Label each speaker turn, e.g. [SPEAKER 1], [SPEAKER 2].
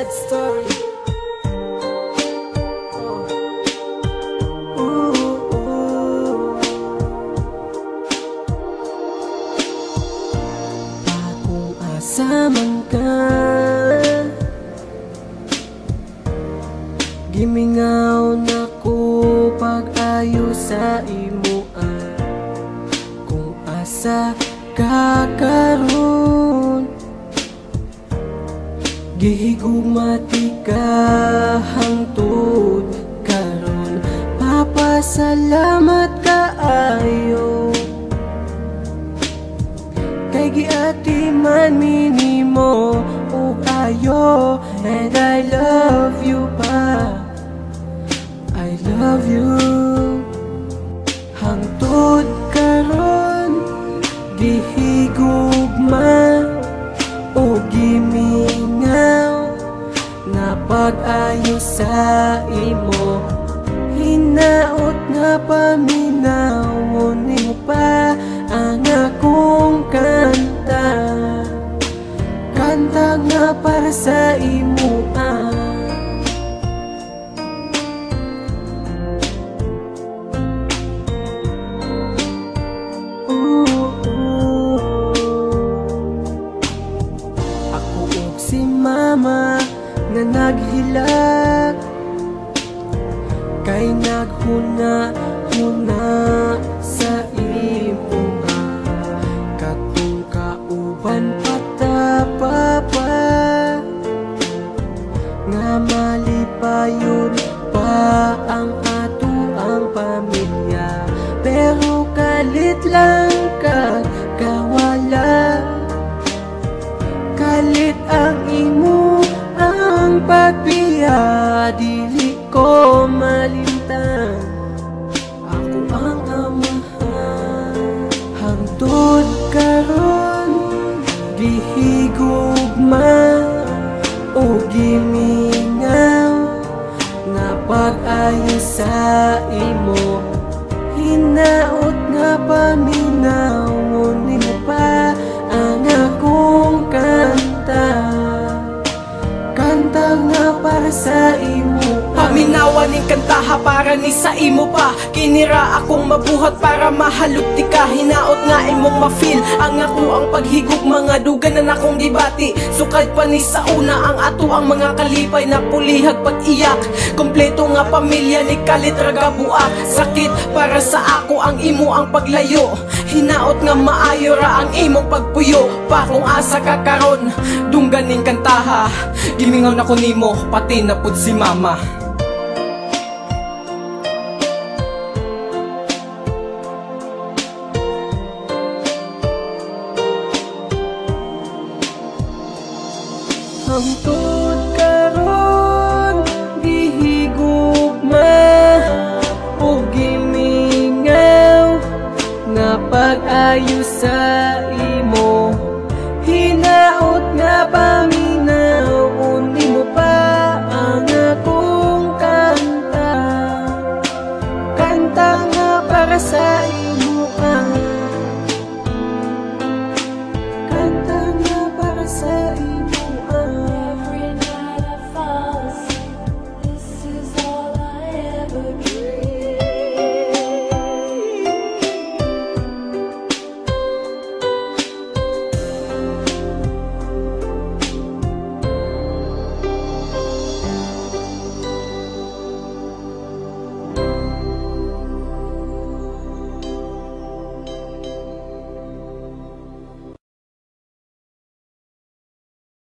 [SPEAKER 1] sad story. Akong asaman ka, gimingaw na ko pag-ayo sa imuan. Kung asa ka karon, gihigumati ka hangtod karon. Papasalamat kaayo, kay giati man minimo ug ayo. And I love you pa, I love you. Hangtod karon, gihigugma o gimingaw na pag-ayo sa imo. Hinaot nga paminawon nimo pa ang akong kanta, kanta nga para sa imo. Ako og si mama nga naghilak, kay naghuna-huna sa imo. Katong kauban patapapa, nga malipayon pa ang ato ang pamilya. Pero kalit lang kawala, kalit ang imo ang pagbiya. Dili ko malimtan, ako ang amahan. Hangtod karon, gihigugma o gimingaw na pag-ayo sa imo. Hinaot nga paminawon nimo pa ang akong kanta, kanta nga para sa imo.
[SPEAKER 2] Paminawan ning kantaha para ni sa imo pa. Kinira akong mabuhat para mahalupti ka. Hinaot nga imong ma-feel ang ako ang paghigog. Mga dugan na akong gibati, sukad pa ni sa una ang ato ang mga kalipay na pulihag pag-iyak. Kompleto nga pamilya ni kalit ragabuak. Sakit para sa ako ang imo ang paglayo. Hinaot nga maayo ra ang imong pagpuyo pa. Kung asa ka karon, dunggan ning kantaha. Gimingaw na ko nimo, pati na pud si mama.
[SPEAKER 1] Hangtod karon, gihigugma o gimingaw nga pag-ayo sa imo. Hinaot nga paminawon nimo pa ang akong kanta, kanta nga para sa imo.